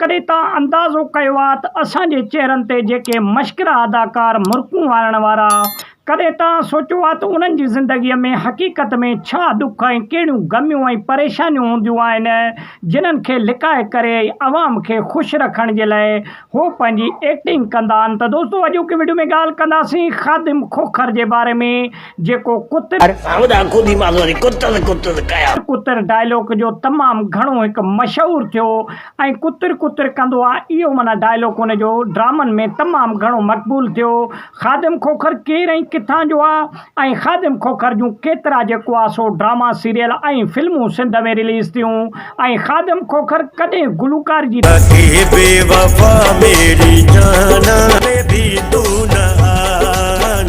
कॾहिं तव्हां अंदाज़ो कयो आहे त असांजे चेहरनि ते जेके मश्किरा अदाकार मुर्कूं वारण वारा, कॾहिं तव्हां सोचियो आहे त उन्हनि जी ज़िंदगीअ में हक़ीक़त में छा दुख ऐं कहिड़ियूं ग़मियूं ऐं परेशानियूं हूंदियूं आहिनि, जिन्हनि खे लिकाए करे आवाम खे ख़ुशि रखण जे लाइ हो पंहिंजी एक्टिंग कंदा आहिनि। त दोस्तों अॼोकी वीडियो में ॻाल्हि कंदासीं ख़ादिम खोखर जे बारे में, जेको कुतर डायलॉग जो तमामु घणो हिकु मशहूरु थियो ऐं कुतर कुतर कंदो आहे, इहो माना डायलॉग हुनजो ड्रामनि में तमामु घणो मक़बूल थियो। ख़ादिम खोखर केरु ऐं किथां जो आहे ऐं ख़ादिम खोखर जूं केतिरा जेको आहे सो ड्रामा सीरियल ऐं फिल्मूं सिंध में रिलीज़ थियूं ऐं ख़ादिम खोखर कॾहिं गुलूकार जी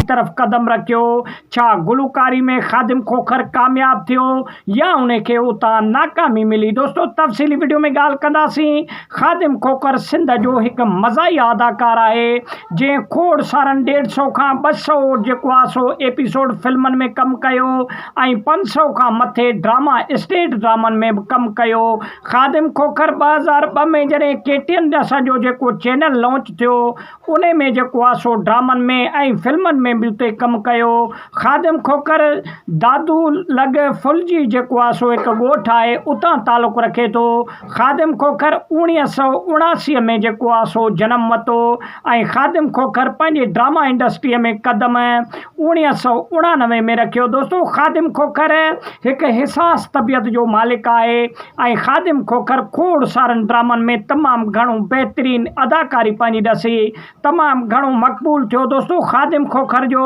तरफ़ कदम रखियो, छा गुलूकारी में ख़ादिम खोखर कामयाब थियो या उनखे उतां नाकामी मिली। दोस्तों तफ़सीली वीडियो में ॻाल्हि कंदासीं। ख़ादिम खोखर सिंध जो हिकु मज़ाही अदाकार आहे, जंहिं खोड़ सारनि 150 खां 200 जेको आहे सो एपिसोड फिल्मनि में कमु कयो ऐं 500 खां मथे ड्रामा स्टेज ड्रामनि में बि कमु कयो। ख़ादिम खोखर 2002 में जॾहिं KTN असांजो जेको चैनल लॉन्च थियो, उन में जेको आहे सो ड्रामनि में ऐं फिल्मनि में बि उते कमु कयो। ख़ादिम खोखर दादू लग फुलजी जेको आहे सो हिकु ॻोठु आहे, उतां तालुक़ु रखे थो। ख़ादिम खोखर 1979 में जेको आहे सो जनमु वरितो ऐं ख़ादिम खोखर पंहिंजे ड्रामा इंडस्ट्रीअ में क़दम 1989 में रखियो। दोस्तों ख़ादिम खोखर हिकु हिसास तबियत जो मालिक आहे ऐं ख़ादिम खोखर खोड़ सारनि ड्रामनि में तमामु घणो बहितरीनु अदाकारी पंहिंजी ॾसी तमामु घणो मक़बूल थियो। दोस्तों ख़ादिम खोखर जो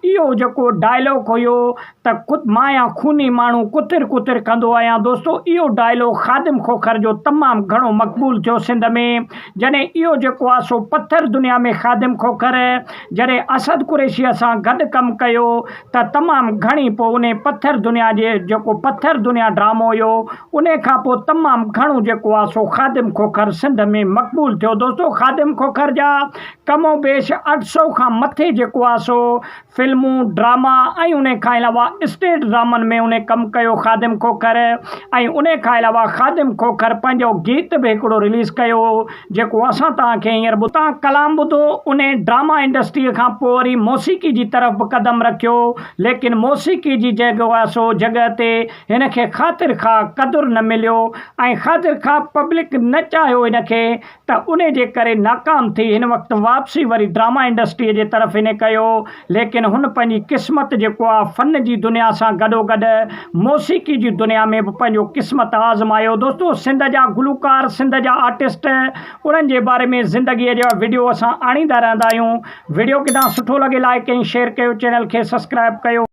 इहो जेको डायलॉग हुयो त मां या खूनी माण्हू कुतिर कुतिर कंदो आहियां, दोस्तों इहो डायलॉग ख़ादिम खोखर जो तमामु घणो मक़बूल थियो सिंध में। जॾहिं इहो जेको आहे सो पत्थर दुनिया में ख़ादिम खोखर जॾहिं असद कुरैशीअ सां गॾु कमु कयो त तमामु घणी पोइ उन पत्थर दुनिया जे जेको पत्थर दुनिया ड्रामो हुयो, उन खां पोइ तमामु घणो जेको आहे सो ख़ादिम खोखर सिंध में मक़बूल थियो। दोस्तों ख़ादिम खोखर जा कमो बेश 800 खां मथे जेको आहे सो फिल्मूं ड्रामा ऐं उन खां अलावा स्टेज ड्रामनि में उन कमु कयो ख़ादिम खोखर ऐं उन खां अलावा ख़ादिम खोखर पंहिंजो गीत बि हिकिड़ो रिलीज़ कयो, जेको असां तव्हांखे हींअर तव्हां कलाम ॿुधो। उन ड्रामा इंडस्ट्रीअ खां पोइ वरी मौसीक़ी जी तरफ़ बि क़दम रखियो, लेकिन मौसीक़ी जी जेको आहे सो जॻह ते हिन खे ख़ातिर खां क़दुरु न मिलियो ऐं ख़ातिर खां पब्लिक न चाहियो हिनखे, त उन जे करे नाकाम थी हिन वक़्तु वापसी वरी ड्रामा इंडस्ट्रीअ जे तरफ़ हिन कयो। लेकिन हुन पंहिंजी क़िस्मत जेको आहे फ़न जी दुनिया सां गॾोगॾु मौसीक़ी जी दुनिया में बि पंहिंजो क़िस्मत आज़मायो। दोस्तों सिंध जा गुलूकार, सिंध जा आर्टिस्ट, उन्हनि जे बारे में ज़िंदगीअ जा वीडियो असां आणींदा रहंदा आहियूं। वीडियो किथां सुठो लॻे लाइक ऐं शेयर कयो, चैनल खे सब्सक्राइब कयो।